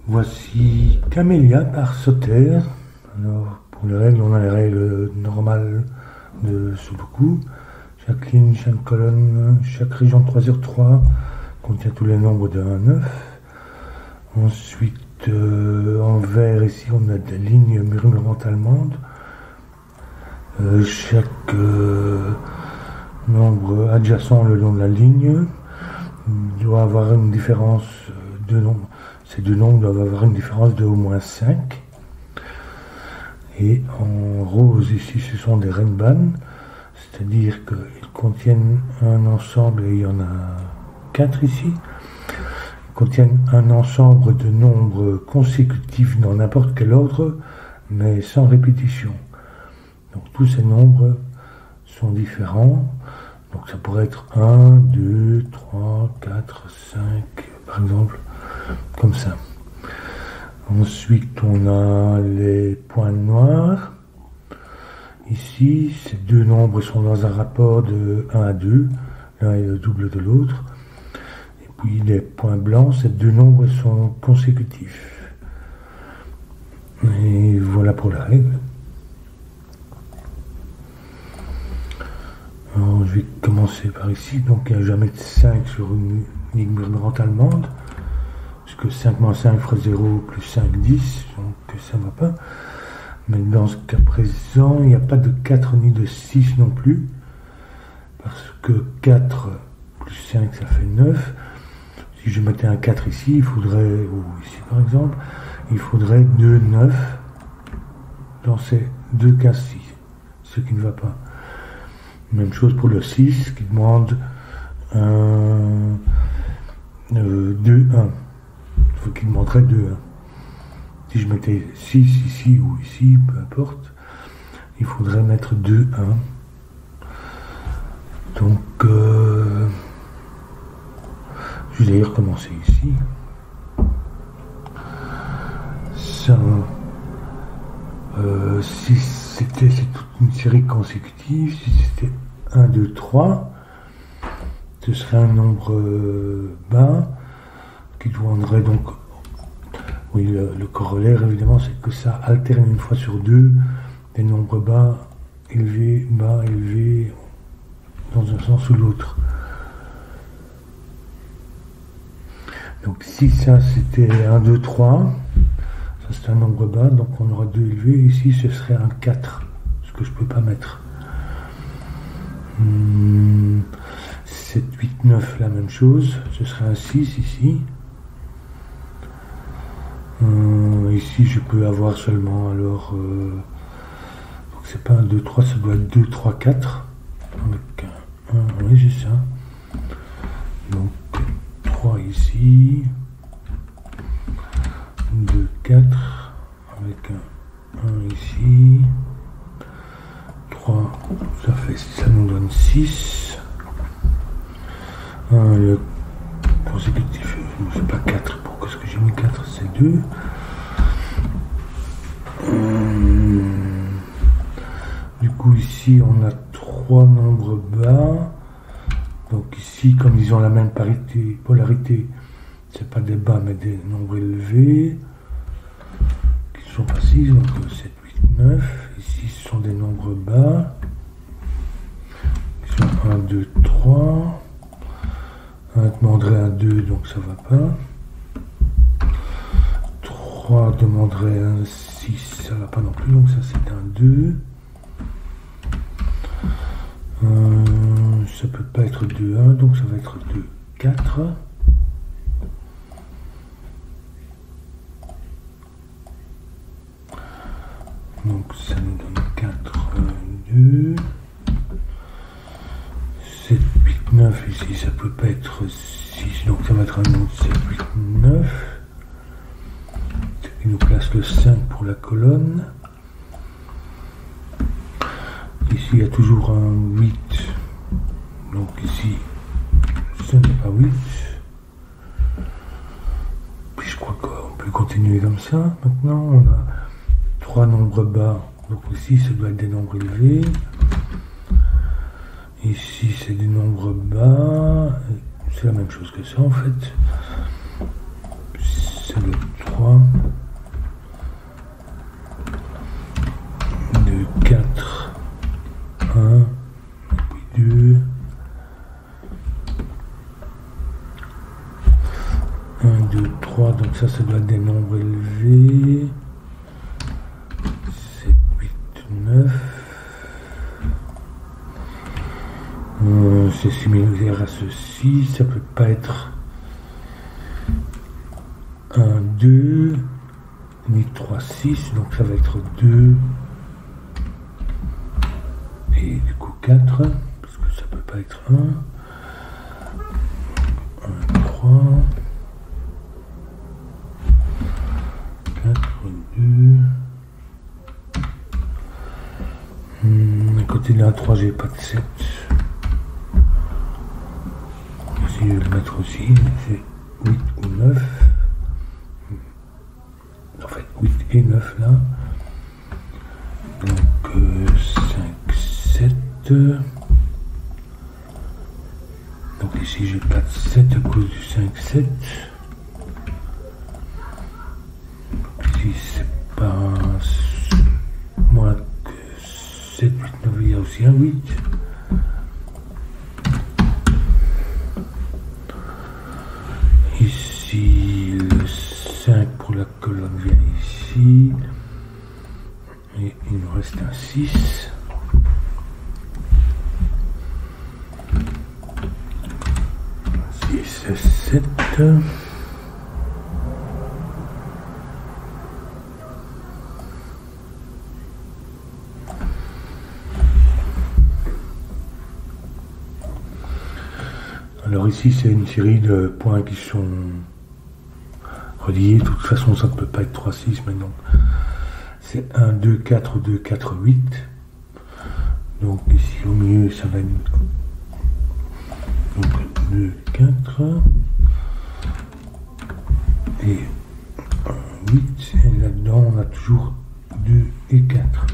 Voici Camélia par Sauter. Alors, pour les règles, on a les règles normales de Sudoku. Chaque ligne, chaque colonne, chaque région de 3 sur 3 contient tous les nombres de 1 à 9. Ensuite, en vert, ici, on a des lignes murmurantes allemandes. Chaque nombre adjacent le long de la ligne doit avoir une différence de nombre. Ces deux nombres doivent avoir une différence de au moins 5. Et en rose, ici, ce sont des Renban, c'est-à-dire qu'ils contiennent un ensemble, et il y en a 4 ici, ils contiennent un ensemble de nombres consécutifs dans n'importe quel ordre, mais sans répétition. Donc tous ces nombres sont différents. Donc ça pourrait être 1, 2, 3, 4, 5, par exemple, comme ça. Ensuite, on a les points noirs. Ici, ces deux nombres sont dans un rapport de 1 à 2. L'un est le double de l'autre. Et puis les points blancs, ces deux nombres sont consécutifs. Et voilà pour la règle. Alors, je vais commencer par ici. Donc, il n'y a jamais de 5 sur une ligne murmurante allemande. Parce que 5 moins 5 ferait 0, plus 5, 10. Donc, ça ne va pas. Mais dans ce cas présent, il n'y a pas de 4 ni de 6 non plus. Parce que 4 plus 5, ça fait 9. Si je mettais un 4 ici, il faudrait, ou ici par exemple, il faudrait 2 9 dans ces deux cas-ci. Ce qui ne va pas. Même chose pour le 6 qui demande 2, 1. Il faut qu'il demanderait 2, 1. Si je mettais 6 ici ou ici, peu importe, il faudrait mettre 2, 1. Donc, je vais d'ailleurs commencer ici. Ça, si c'est toute une série consécutive, si c'était 1, 2, 3, ce serait un nombre bas qui demanderait donc, oui, le corollaire évidemment, c'est que ça alterne une fois sur deux des nombres bas, élevés, dans un sens ou l'autre. Donc si ça c'était 1, 2, 3, ça c'est un nombre bas, donc on aura 2 élevés, ici ce serait un 4, ce que je ne peux pas mettre. 7, 8, 9, la même chose, ce serait un 6 ici. Ici je peux avoir seulement alors donc c'est pas un 2, 3, ça doit être 2, 3, 4 avec un, oui c'est ça, donc 3 ici, 2, 4 avec un ici, 3, ça nous donne 6, le consécutif, c'est pas 4, pourquoi est-ce que j'ai mis 4, c'est 2. Du coup ici on a 3 nombres bas, donc ici comme ils ont la même polarité, c'est pas des bas mais des nombres élevés qui sont pas 6, donc 7, 8, 9, ici ce sont des nombres bas qui sont 1, 2, 3, 1 demanderait un 2 donc ça va pas, 3 demanderait un 6, ça va pas non plus, donc ça c'est un 2. Ça peut pas être 2, 1, donc ça va être 2, 4. Donc ça nous donne 4, 2. 7, 8, 9, ici ça peut pas être 6, donc ça va être un autre 7, 8, 9. Ce qui nous place le 5 pour la colonne. Ici il y a toujours un 8, donc ici ce n'est pas 8. Puis je crois qu'on peut continuer comme ça. Maintenant on a 3 nombres bas, donc ici ça doit être des nombres élevés. Ici c'est des nombres bas, c'est la même chose que ça en fait. C'est le 3, donc ça doit être des nombres élevés. 7, 8, 9. C'est similaire à ceci, ça peut pas être 1, 2, ni 3, 6, donc ça va être 2, et du coup 4, parce que ça peut pas être 1, 3, 4, 2, à côté de la 3 j'ai pas de 7, si je vais le mettre aussi, c'est 8 ou 9, en fait 8 et 9 là, donc 5, 7, donc ici j'ai pas de 7 à cause du 5, 7, ici c'est pas moins que 7, 8, 9, il y a aussi un 8. Ici, le 5 pour la colonne vient ici. Et il nous reste un 6. Six, 7. Alors ici c'est une série de points qui sont reliés, de toute façon ça ne peut pas être 3, 6 mais donc c'est 1, 2, 4, 2, 4, 8. Donc ici au milieu ça va être donc 2, 4 et 8, et là-dedans on a toujours 2 et 4.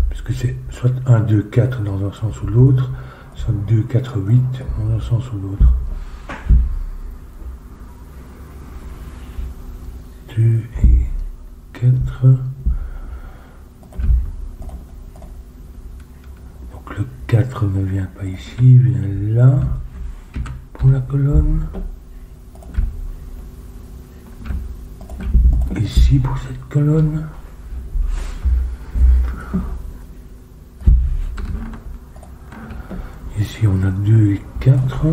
Puisque c'est soit 1, 2, 4 dans un sens ou l'autre, soit 2, 4, 8 dans un sens ou l'autre. 2 et 4. Donc le 4 ne vient pas ici, il vient là pour la colonne. Ici pour cette colonne. Ici on a 2 et 4.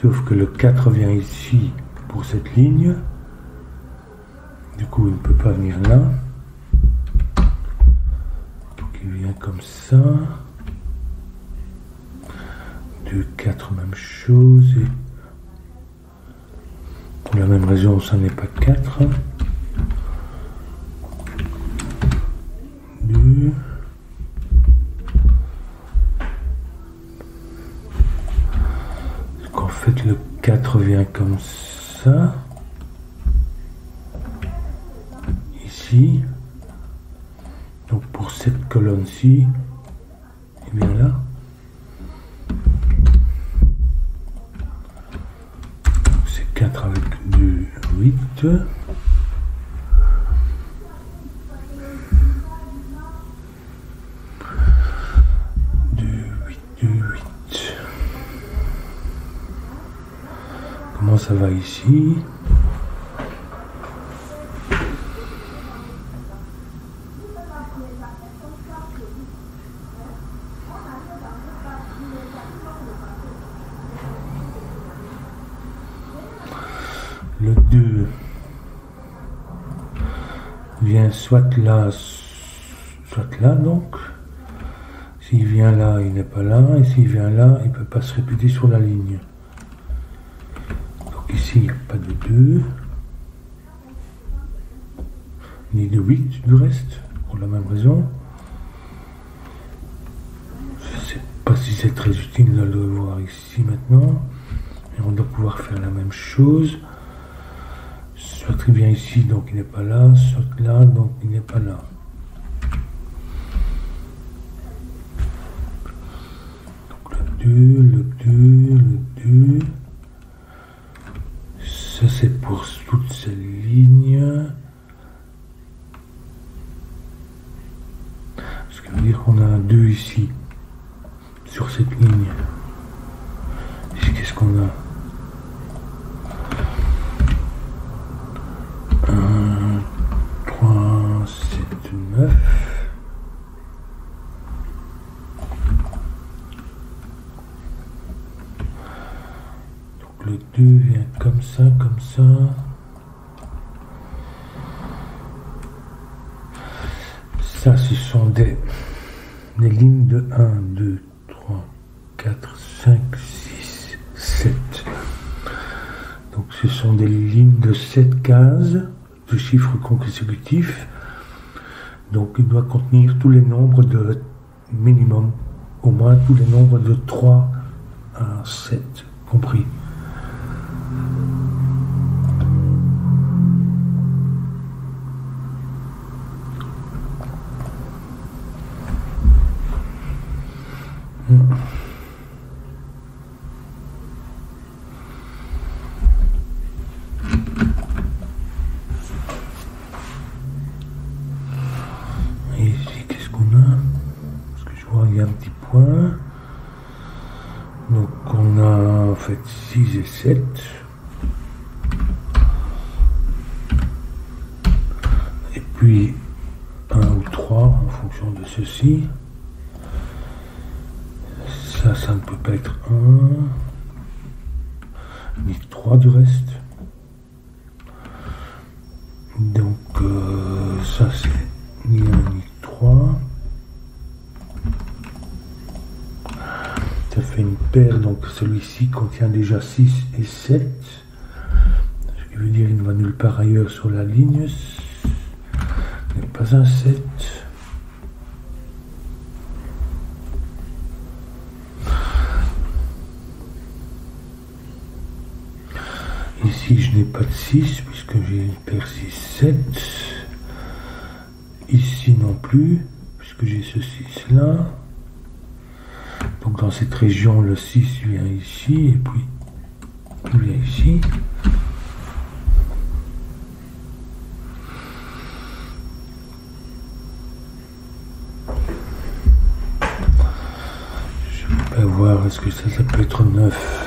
Sauf que le 4 vient ici pour cette ligne. Du coup il ne peut pas venir là. Donc il vient comme ça. 2, 4, même chose. Et pour la même raison ça n'est pas 4. 2. En fait le 4 vient comme ça, ici, donc pour cette colonne-ci, il vient là. C'est 4 avec 2, 8. 2, 8, 2, 8. Comment ça va ici? Le 2 vient soit là, soit là donc. S'il vient là, il n'est pas là. Et s'il vient là, il ne peut pas se répéter sur la ligne. Ici, il n'y a pas de 2, ni de 8 du reste, pour la même raison. Je ne sais pas si c'est très utile de le voir ici maintenant, mais on doit pouvoir faire la même chose. Soit il vient ici, donc il n'est pas là, soit là, donc il n'est pas là. Donc le 2, le 2, le 2. Ça c'est pour toutes ces lignes. Ce qui veut dire qu'on a un 2 ici, sur cette ligne. Ici qu'est-ce qu'on a? 2 vient comme ça, comme ça. Ça, ce sont des lignes de 1, 2, 3, 4, 5, 6, 7. Donc ce sont des lignes de 7 cases de chiffres consécutifs. Donc il doit contenir tous les nombres de minimum, au moins tous les nombres de 3 à 7 compris. Et ici, qu'est-ce qu'on a? Parce que je vois il y a un petit point. Donc on a en fait 6 et 7. Et puis 1 ou 3 en fonction de ceci. Ça ne peut pas être 1, ni 3 du reste. Donc ça c'est ni 1 ni 3. Ça fait une paire, donc celui-ci contient déjà 6 et 7. Ce qui veut dire qu'il ne va nulle part ailleurs sur la ligne. Ce n'est pas un 7. Ici, je n'ai pas de 6 puisque j'ai une paire 6, 7. Ici non plus, puisque j'ai ce 6 là. Donc dans cette région, le 6 vient ici et puis il vient ici. Je ne peux pas voir, est-ce que ça peut être 9?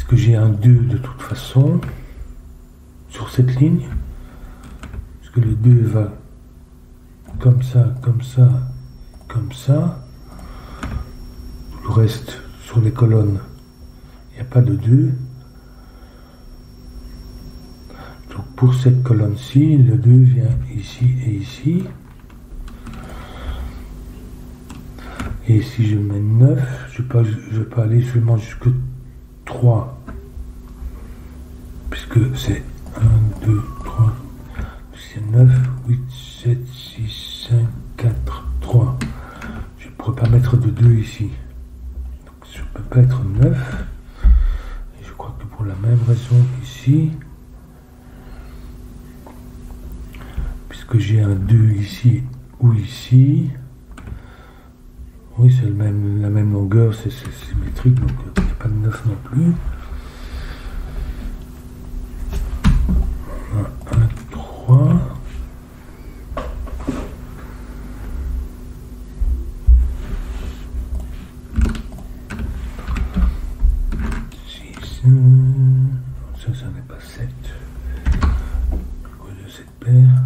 Que j'ai un 2 de toute façon sur cette ligne, puisque le 2 va comme ça, comme ça, comme ça. Le reste sur les colonnes, il n'y a pas de 2. Donc pour cette colonne-ci, le 2 vient ici et ici. Et si je mets 9, je peux aller seulement jusque 3, puisque c'est 1, 2, 3, c'est 9, 8, 7, 6, 5, 4, 3. Je ne pourrais pas mettre de 2 ici. Donc je ne peux pas être 9. Et je crois que pour la même raison ici, puisque j'ai un 2 ici ou ici, oui, c'est la même longueur, c'est symétrique, donc il n'y a pas de 9 non plus. On a 1, 3. Ça n'est pas 7. À cause de cette paire.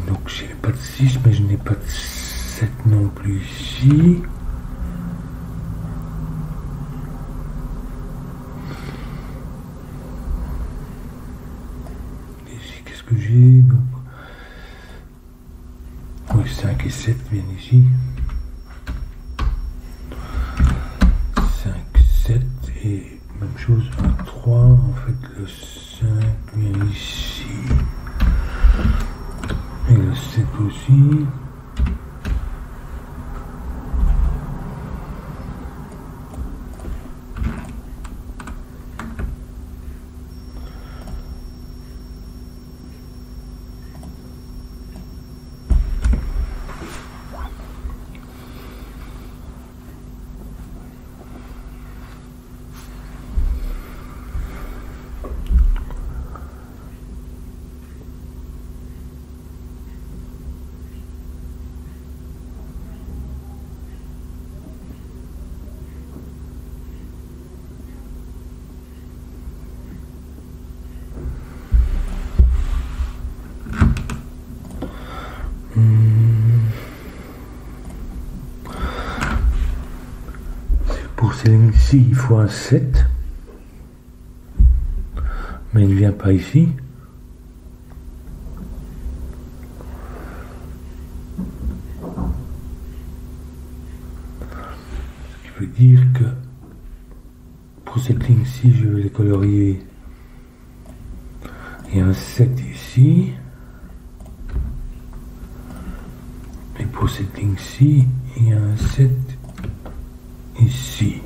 Donc je n'ai pas de 6, mais je n'ai pas de 7 non plus ici. Ici, qu'est-ce que j'ai? Donc, oui, 5 et 7 viennent ici. 5, 7 et même chose, 1, 3. En fait, le 5 vient ici. Et le 7 aussi. cette ligne-ci, il faut un 7. Mais il ne vient pas ici. Ce qui veut dire que pour cette ligne-ci, je vais les colorier. Il y a un 7 ici. Et pour cette ligne-ci, il y a un 7 ici.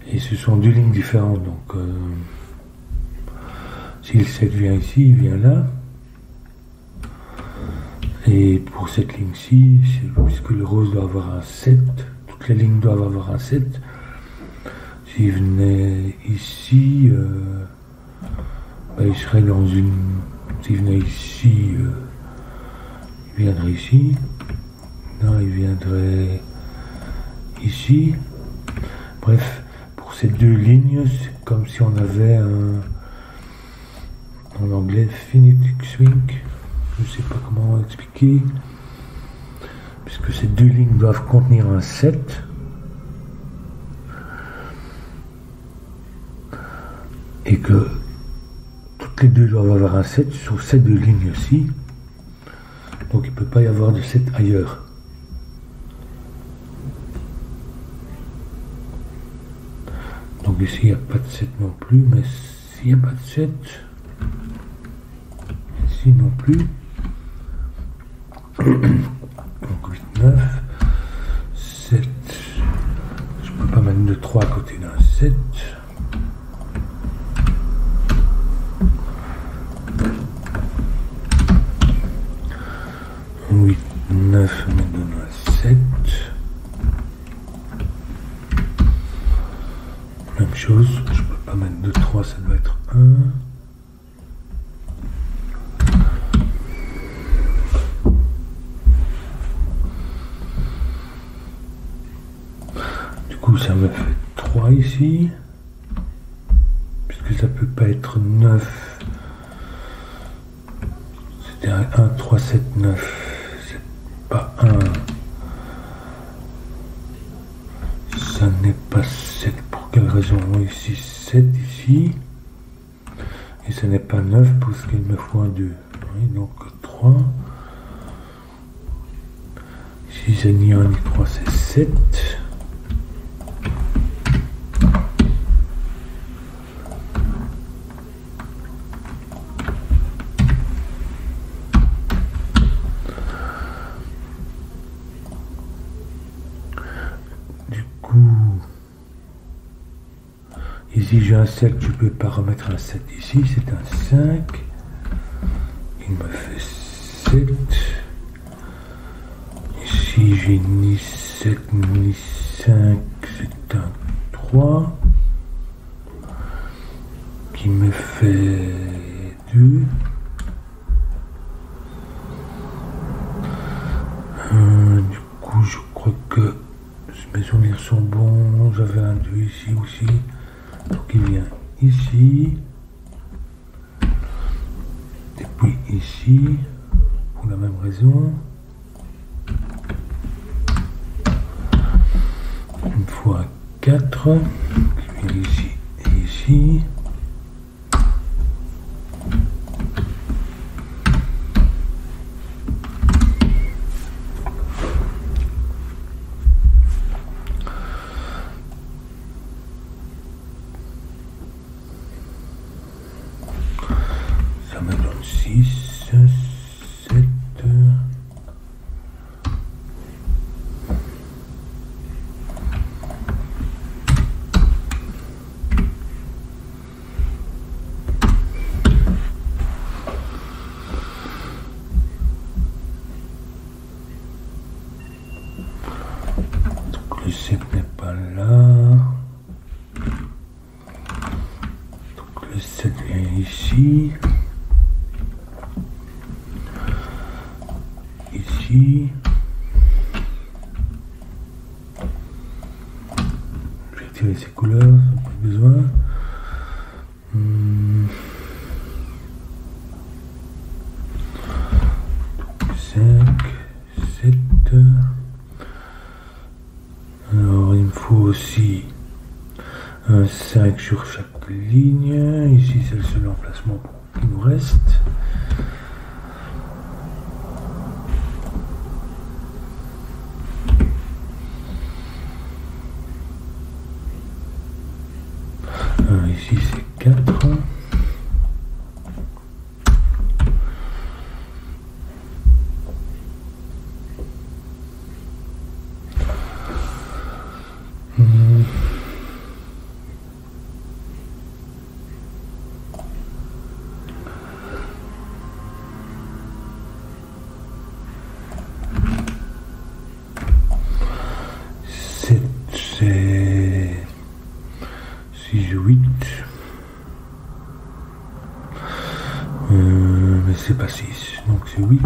Et ce sont deux lignes différentes. Donc, si le 7 vient ici, il vient là. Et pour cette ligne-ci, puisque le rose doit avoir un 7, toutes les lignes doivent avoir un 7. S'il venait ici, il serait dans une... S'il venait ici, il viendrait ici. Là, il viendrait ici. Bref, pour ces deux lignes, c'est comme si on avait en anglais phonetic swing. Je ne sais pas comment expliquer. Puisque ces deux lignes doivent contenir un 7. Et que toutes les deux doivent avoir un 7 sur ces deux lignes-ci. Donc il ne peut pas y avoir de 7 ailleurs. Donc ici il n'y a pas de 7 non plus, mais s'il n'y a pas de 7, ici non plus. Donc 8, 9, 7. Je ne peux pas mettre de 3 à côté d'un 7. 8, 9 me donne un 7. Même chose, je peux pas mettre de 3, ça doit être 1. Du coup, ça me fait 3 ici. Puisque ça peut pas être 9. C'était un 1, 3, 7, 9. Pas 1, ça n'est pas 7, pour quelle raison? Ici 7 ici, et ce n'est pas 9 parce qu'il me faut un 2, oui, donc 3, ici c'est ni 1 ni 3, c'est 7, ici j'ai un 7, je ne peux pas remettre un 7 ici, c'est un 5, il me fait 7, ici j'ai ni 7 ni 5, c'est un 3, qui me fait 2, du coup je crois que mes souvenirs sont bons, j'avais un 2 ici aussi. Donc il vient ici, et puis ici, pour la même raison, une fois 4, qui vient ici et ici, ça me donne 6, 7, donc le 7 n'est pas là, donc le 7 vient ici. Ici, je vais tirer ces couleurs, pas besoin. 5, 7, aussi un 5 sur chaque ligne. Ici, c'est le seul emplacement qui nous reste. Ici, c'est 4. C'est 6, 8. Mais c'est pas 6, donc c'est 8.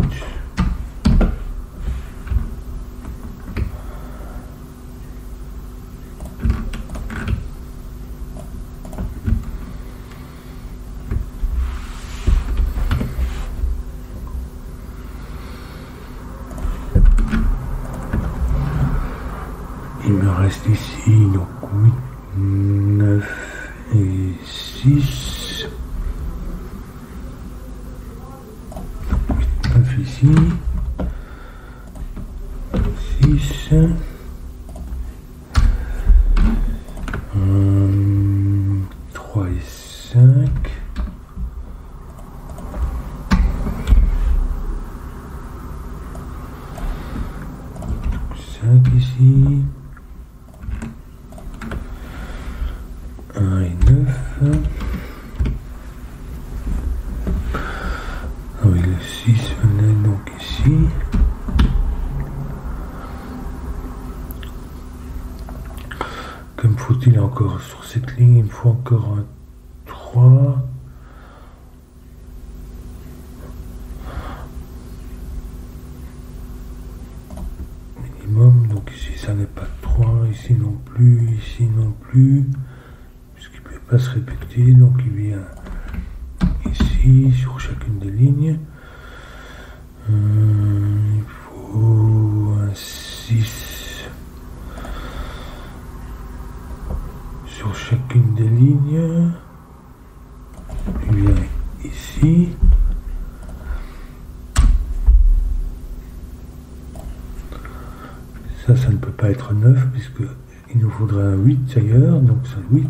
Il me reste ici donc 8, 9 et 6. Donc 8, 9 ici. 6. 3 et 5. 5 ici. 1 et 9. Ah oui, le 6 venait donc ici. Que me faut-il encore sur cette ligne? Il me faut encore un 3. Minimum, donc ici ça n'est pas 3, ici non plus, puisqu'il ne peut pas se répéter, donc il vient ici sur chacune des lignes. Il faut un 6 sur chacune des lignes. Il vient ici. Ça ne peut pas être 9 puisque il nous faudrait un 8 ailleurs, donc c'est 8.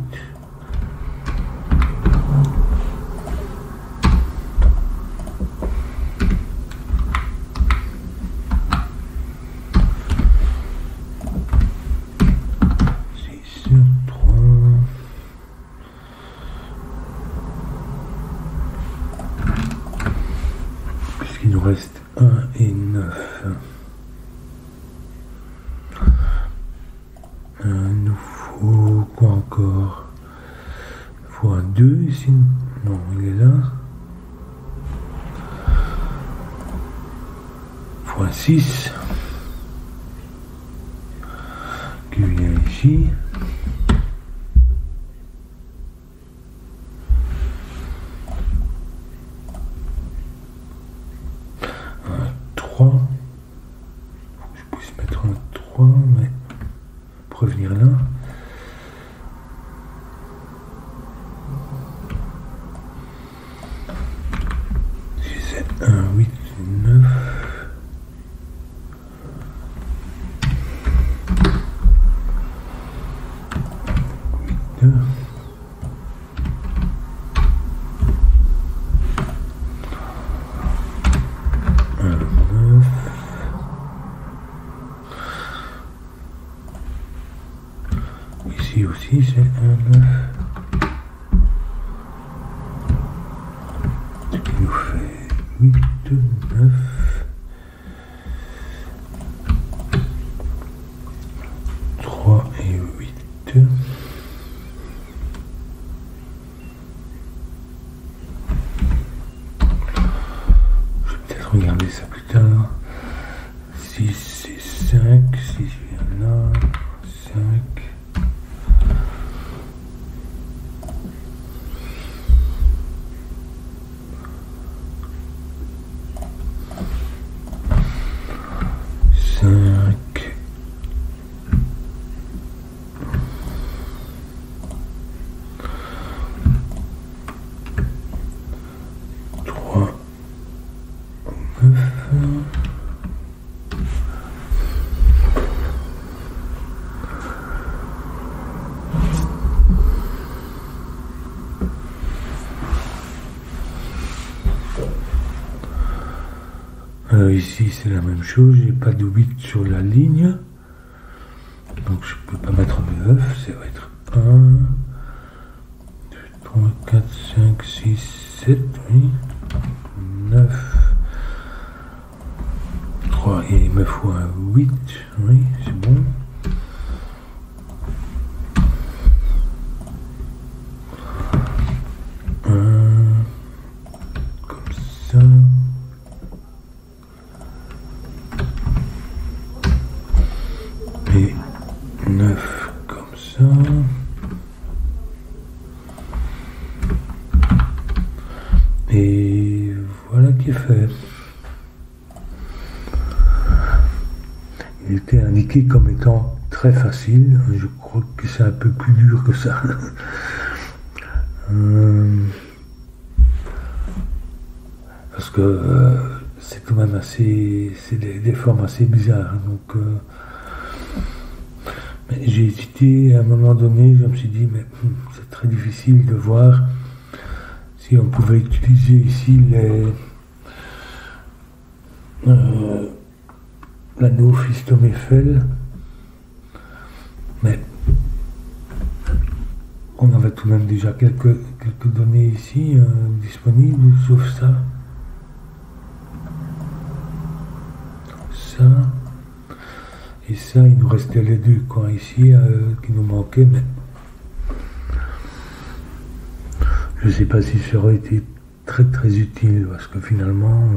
Puisqu'il nous reste 1 et 9. Il nous faut quoi encore? Il faut un 2 ici. Non, il est là. Il faut un 6 qui vient ici. Un 3. Il faut que je puisse mettre un 3, mais revenir là. Si c'est 1, 8, 9. 8, 2. 1, 9. Ici aussi c'est un 9. Ce qui nous fait 8, 9. 3 et 8. Je vais peut-être regarder ça plus tard. 6 et 5. 6 vient là. 5. Ici c'est la même chose, j'ai pas de 8 sur la ligne, donc je peux pas mettre 9, ça va être 1, 2, 3, 4, 5, 6, 7, oui, 9, 3, et il me faut un 8, oui, c'est bon. Comme ça. Et 9 comme ça. Et voilà qui est fait. Il était indiqué comme étant très facile. Je crois que c'est un peu plus dur que ça. Parce que c'est quand même assez... C'est des formes assez bizarres. Donc... j'ai hésité à un moment donné, je me suis dit, mais c'est très difficile de voir si on pouvait utiliser ici l'anneau Fiston Eiffel, mais on avait tout de même déjà quelques données ici disponibles, sauf ça. Ça. Et ça, il nous restait les deux coins ici qui nous manquaient, mais je ne sais pas si ça aurait été très très utile, parce que finalement,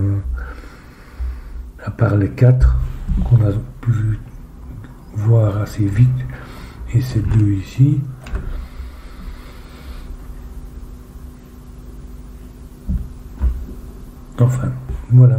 à part les 4 qu'on a pu voir assez vite, et ces deux ici, enfin, voilà.